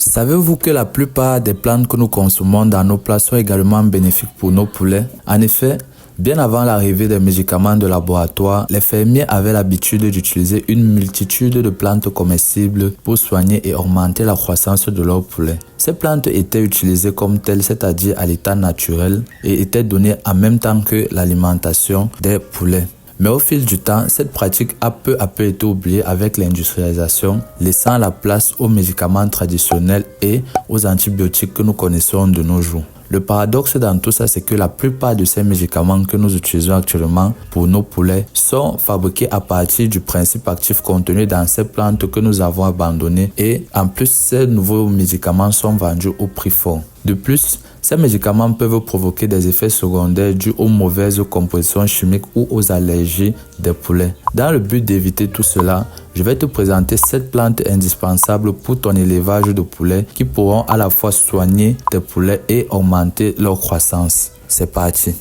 Savez-vous que la plupart des plantes que nous consommons dans nos plats sont également bénéfiques pour nos poulets? En effet, bien avant l'arrivée des médicaments de laboratoire, les fermiers avaient l'habitude d'utiliser une multitude de plantes comestibles pour soigner et augmenter la croissance de leurs poulets. Ces plantes étaient utilisées comme telles, c'est-à-dire à l'état naturel, et étaient données en même temps que l'alimentation des poulets. Mais au fil du temps, cette pratique a peu à peu été oubliée avec l'industrialisation, laissant la place aux médicaments traditionnels et aux antibiotiques que nous connaissons de nos jours. Le paradoxe dans tout ça, c'est que la plupart de ces médicaments que nous utilisons actuellement pour nos poulets sont fabriqués à partir du principe actif contenu dans ces plantes que nous avons abandonnées et en plus, ces nouveaux médicaments sont vendus au prix fort. De plus, ces médicaments peuvent provoquer des effets secondaires dus aux mauvaises compositions chimiques ou aux allergies des poulets. Dans le but d'éviter tout cela, je vais te présenter 7 plantes indispensables pour ton élevage de poulets qui pourront à la fois soigner tes poulets et augmenter leur croissance. C'est parti!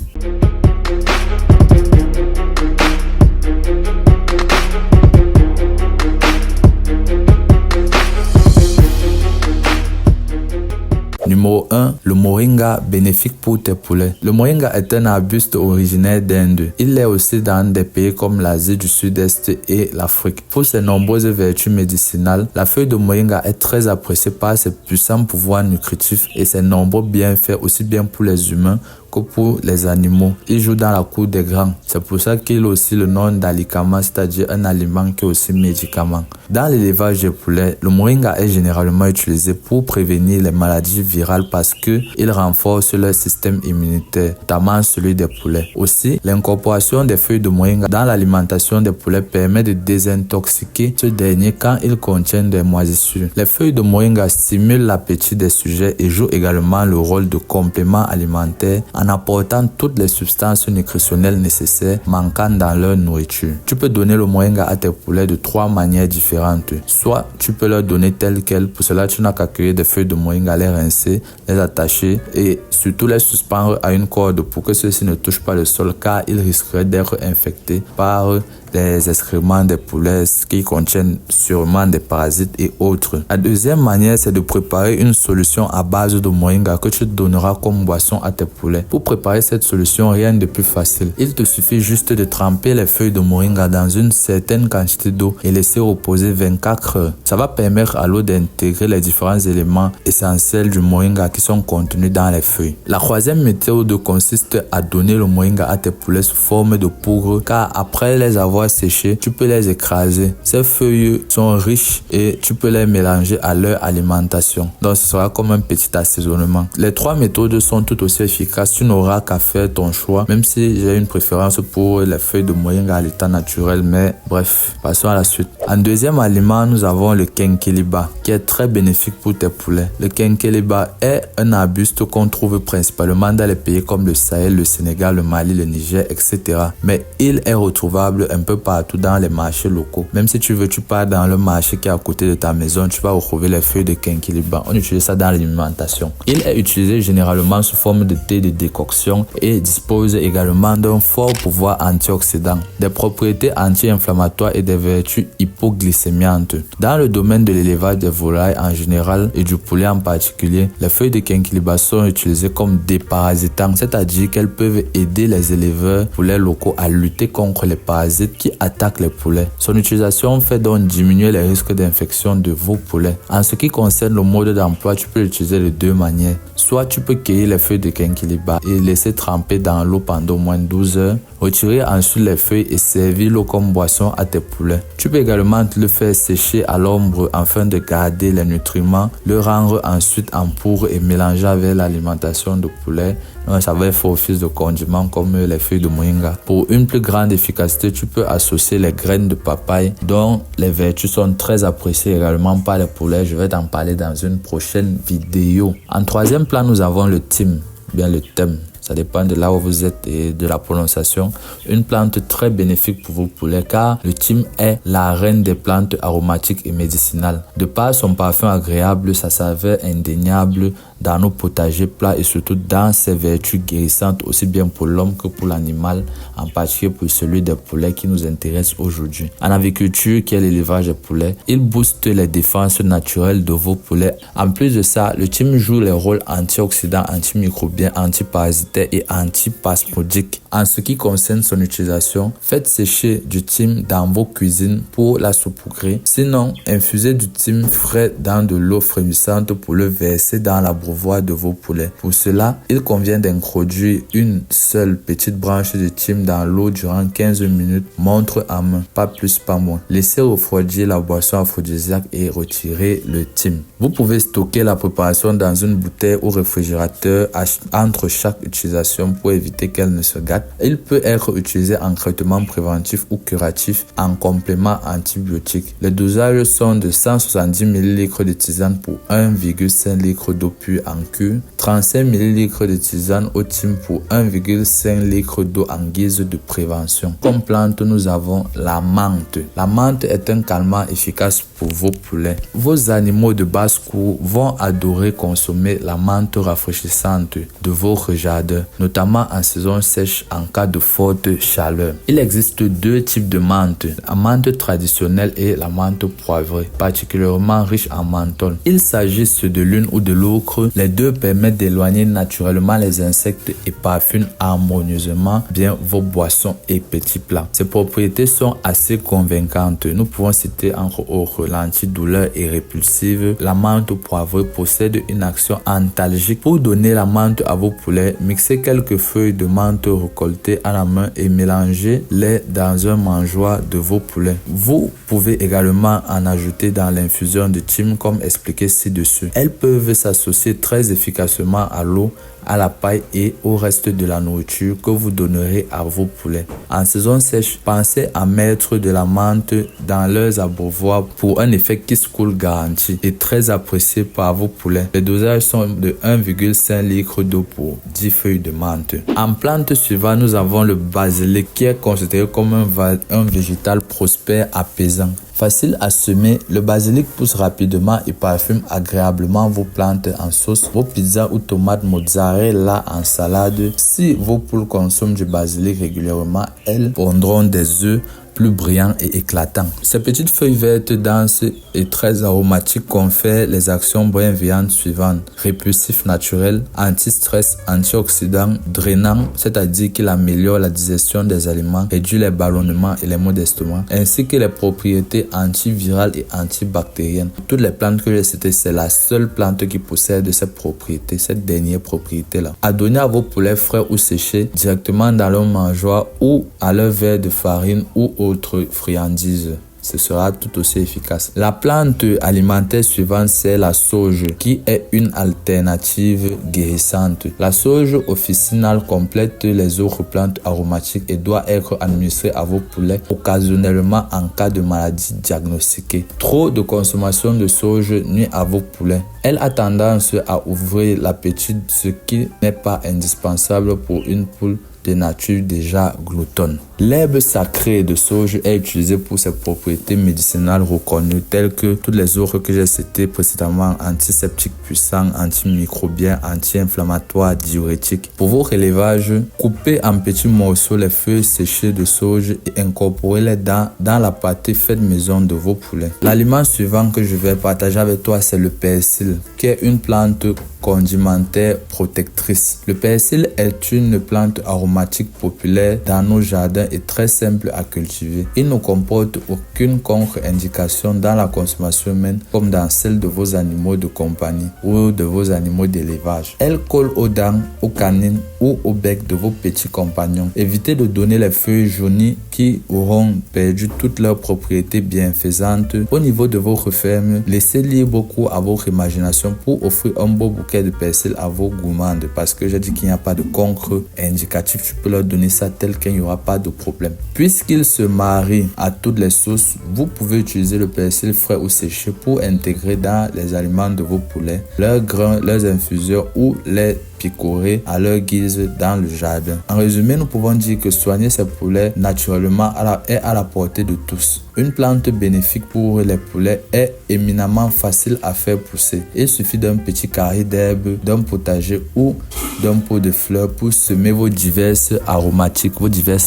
Numéro 1. Le moringa, bénéfique pour tes poulets. Le moringa est un arbuste originaire d'Inde. Il est aussi dans des pays comme l'Asie du Sud-Est et l'Afrique. Pour ses nombreuses vertus médicinales, la feuille de moringa est très appréciée par ses puissants pouvoirs nutritifs et ses nombreux bienfaits aussi bien pour les humains que pour les animaux. Il joue dans la cour des grands. C'est pour ça qu'il a aussi le nom d'alikama, c'est-à-dire un aliment qui est aussi médicament. Dans l'élevage des poulets, le moringa est généralement utilisé pour prévenir les maladies virales parce qu'il renforce leur système immunitaire, notamment celui des poulets. Aussi, l'incorporation des feuilles de moringa dans l'alimentation des poulets permet de désintoxiquer ce dernier quand ils contiennent des moisissures. Les feuilles de moringa stimulent l'appétit des sujets et jouent également le rôle de complément alimentaire en apportant toutes les substances nutritionnelles nécessaires manquant dans leur nourriture. Tu peux donner le moringa à tes poulets de 3 manières différentes. Soit tu peux leur donner tel quel, pour cela tu n'as qu'à cueillir des feuilles de moringa, les rincer, les attacher et surtout les suspendre à une corde pour que ceux-ci ne touchent pas le sol car ils risqueraient d'être infectés par les excréments des poulets qui contiennent sûrement des parasites et autres. La deuxième manière, c'est de préparer une solution à base de moringa que tu donneras comme boisson à tes poulets. Pour préparer cette solution, rien de plus facile. Il te suffit juste de tremper les feuilles de moringa dans une certaine quantité d'eau et laisser reposer 24 heures. Ça va permettre à l'eau d'intégrer les différents éléments essentiels du moringa qui sont contenus dans les feuilles. La troisième méthode consiste à donner le moringa à tes poulets sous forme de poudre car après les avoir séchés, tu peux les écraser. Ces feuilles sont riches et tu peux les mélanger à leur alimentation. Donc ce sera comme un petit assaisonnement. Les 3 méthodes sont tout aussi efficaces. Tu n'auras qu'à faire ton choix, même si j'ai une préférence pour les feuilles de moringa à l'état naturel. Mais bref, passons à la suite. En deuxième aliment, nous avons le kenkeliba qui est très bénéfique pour tes poulets. Le kenkeliba est un arbuste qu'on trouve principalement dans les pays comme le Sahel, le Sénégal, le Mali, le Niger, etc. Mais il est retrouvable un peu partout dans les marchés locaux. Même si tu pars dans le marché qui est à côté de ta maison, tu vas retrouver les feuilles de kenkeliba. On utilise ça dans l'alimentation. Il est utilisé généralement sous forme de thé de décoction et dispose également d'un fort pouvoir antioxydant, des propriétés anti-inflammatoires et des vertus hypoglycémiantes. Dans le domaine de l'élevage des volailles en général et du poulet en particulier, les feuilles de kenkeliba sont utilisées comme déparasitants, c'est-à-dire qu'elles peuvent aider les éleveurs poulets locaux à lutter contre les parasites qui attaquent les poulets. Son utilisation fait donc diminuer les risques d'infection de vos poulets. En ce qui concerne le mode d'emploi, tu peux l'utiliser de 2 manières. Soit tu peux cueillir les feuilles de kenkeliba et laisser tremper dans l'eau pendant au moins 12 heures, retirer ensuite les feuilles et servir l'eau comme boisson à tes poulets. Tu peux également le faire sécher à l'ombre afin de garder les nutriments, le rendre ensuite en poudre et mélanger avec l'alimentation de poulet. Ça va faire office de condiment comme les feuilles de moringa. Pour une plus grande efficacité, tu peux associer les graines de papaye dont les vertus sont très appréciées également par les poulets. Je vais t'en parler dans une prochaine vidéo. En troisième plan, nous avons le thym, bien le thym. ça dépend de là où vous êtes et de la prononciation. Une plante très bénéfique pour vos poulets car le thym est la reine des plantes aromatiques et médicinales. De par son parfum agréable, sa saveur indéniable dans nos potagers plats et surtout dans ses vertus guérissantes aussi bien pour l'homme que pour l'animal, en particulier pour celui des poulets qui nous intéresse aujourd'hui. En aviculture, qui est l'élevage des poulets, il booste les défenses naturelles de vos poulets. En plus de ça, le thym joue les rôles antioxydants, antimicrobiens, antiparasitaires et antispasmodiques. En ce qui concerne son utilisation, faites sécher du thym dans vos cuisines pour la saupoudrer. Sinon, infusez du thym frais dans de l'eau frémissante pour le verser dans la de vos poulets. Pour cela, il convient d'introduire une seule petite branche de thym dans l'eau durant 15 minutes, montre en main, pas plus pas moins. Laissez refroidir la boisson aphrodisiaque et retirez le thym. Vous pouvez stocker la préparation dans une bouteille ou réfrigérateur entre chaque utilisation pour éviter qu'elle ne se gâte. Il peut être utilisé en traitement préventif ou curatif en complément antibiotique. Les dosages sont de 170 ml de tisane pour 1,5 litre d'eau pure en cure, 35 ml de tisane au thym pour 1,5 litre d'eau en guise de prévention. Comme plante, nous avons la menthe. La menthe est un calmant efficace pour vos poulets. Vos animaux de basse-cour vont adorer consommer la menthe rafraîchissante de votre jardin, notamment en saison sèche en cas de forte chaleur. Il existe deux types de menthe, la menthe traditionnelle et la menthe poivrée, particulièrement riche en menthol. Il s'agisse de l'une ou de l'autre, les deux permettent d'éloigner naturellement les insectes et parfument harmonieusement bien vos boissons et petits plats. Ces propriétés sont assez convaincantes. Nous pouvons citer entre autres l'antidouleur et répulsive. La menthe poivrée possède une action antalgique. Pour donner la menthe à vos poulets, mixez quelques feuilles de menthe récoltées à la main et mélangez-les dans un mangeoire de vos poulets. Vous pouvez également en ajouter dans l'infusion de thym comme expliqué ci-dessus. Elles peuvent s'associer très efficacement à l'eau, à la paille et au reste de la nourriture que vous donnerez à vos poulets. En saison sèche, pensez à mettre de la menthe dans leurs abreuvoirs pour un effet kiss cool garanti et très apprécié par vos poulets. Les dosages sont de 1,5 litre d'eau pour 10 feuilles de menthe. En plante suivante, nous avons le basilic qui est considéré comme un végétal prospère apaisant. Facile à semer, le basilic pousse rapidement et parfume agréablement vos plantes en sauce, vos pizzas ou tomates mozzarella en salade. Si vos poules consomment du basilic régulièrement, elles pondront des œufs plus brillants et éclatants. Ces petites feuilles vertes denses et très aromatiques confèrent les actions bienveillantes suivantes: répulsif naturel, anti-stress, antioxydant, drainant, c'est-à-dire qu'il améliore la digestion des aliments, réduit les ballonnements et les maux d'estomac, ainsi que les propriétés antivirales et antibactériennes. Toutes les plantes que j'ai citées, c'est la seule plante qui possède cette propriété, cette dernière propriété-là. À donner à vos poulets frais ou séchés directement dans leur mangeoire ou à leur verre de farine ou autre friandise. Ce sera tout aussi efficace. La plante alimentaire suivante, c'est la sauge, qui est une alternative guérissante. La sauge officinale complète les autres plantes aromatiques et doit être administrée à vos poulets occasionnellement en cas de maladie diagnostiquée. Trop de consommation de sauge nuit à vos poulets. Elle a tendance à ouvrir l'appétit, ce qui n'est pas indispensable pour une poule de nature déjà gloutonne. L'herbe sacrée de sauge est utilisée pour ses propriétés médicinales reconnues telles que toutes les autres que j'ai citées précédemment: antiseptique puissant, antimicrobien, anti-inflammatoire, diurétique. Pour vos élevages, coupez en petits morceaux les feuilles séchées de sauge et incorporez-les dans la pâtée faite maison de vos poulets. L'aliment suivant que je vais partager avec toi, c'est le persil, qui est une plante condimentaire protectrice. Le persil est une plante aromatique populaire dans nos jardins et très simple à cultiver. Il ne comporte aucune contre-indication dans la consommation humaine comme dans celle de vos animaux de compagnie ou de vos animaux d'élevage. Elle colle aux dents, aux canines ou au bec de vos petits compagnons. Évitez de donner les feuilles jaunies qui auront perdu toutes leurs propriétés bienfaisantes. Au niveau de votre ferme, laissez libre cours à votre imagination pour offrir un beau bouquet de persil à vos gourmandes, parce que j'ai dit qu'il n'y a pas de contre-indicatif. Tu peux leur donner ça tel qu'il n'y aura pas de problème. Puisqu'il se marie à toutes les sauces, vous pouvez utiliser le persil frais ou séché pour intégrer dans les aliments de vos poulets, leurs grains, leurs infuseurs ou les picorer à leur guise dans le jardin. En résumé, nous pouvons dire que soigner ces poulets naturellement est à la portée de tous. Une plante bénéfique pour les poulets est éminemment facile à faire pousser. Il suffit d'un petit carré d'herbe, d'un potager ou d'un pot de fleurs pour semer vos diverses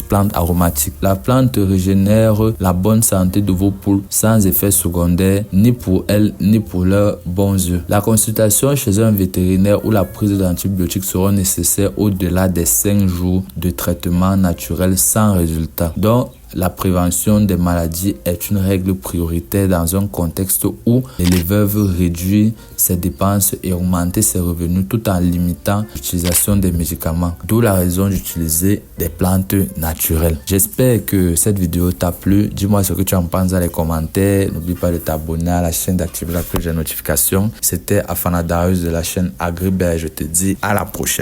plantes aromatiques. La plante régénère la bonne santé de vos poules sans effet secondaire ni pour elles ni pour leurs bons œufs. La consultation chez un vétérinaire ou la prise d'antibiotiques seront nécessaires au-delà des 5 jours de traitement naturel sans résultat. Donc, la prévention des maladies est une règle prioritaire dans un contexte où l'éleveur veut réduire ses dépenses et augmenter ses revenus tout en limitant l'utilisation des médicaments. D'où la raison d'utiliser des plantes naturelles. J'espère que cette vidéo t'a plu. Dis-moi ce que tu en penses dans les commentaires. N'oublie pas de t'abonner à la chaîne, d'activer la cloche de notification. C'était Afana Darius de la chaîne Agribert. Je te dis à la prochaine.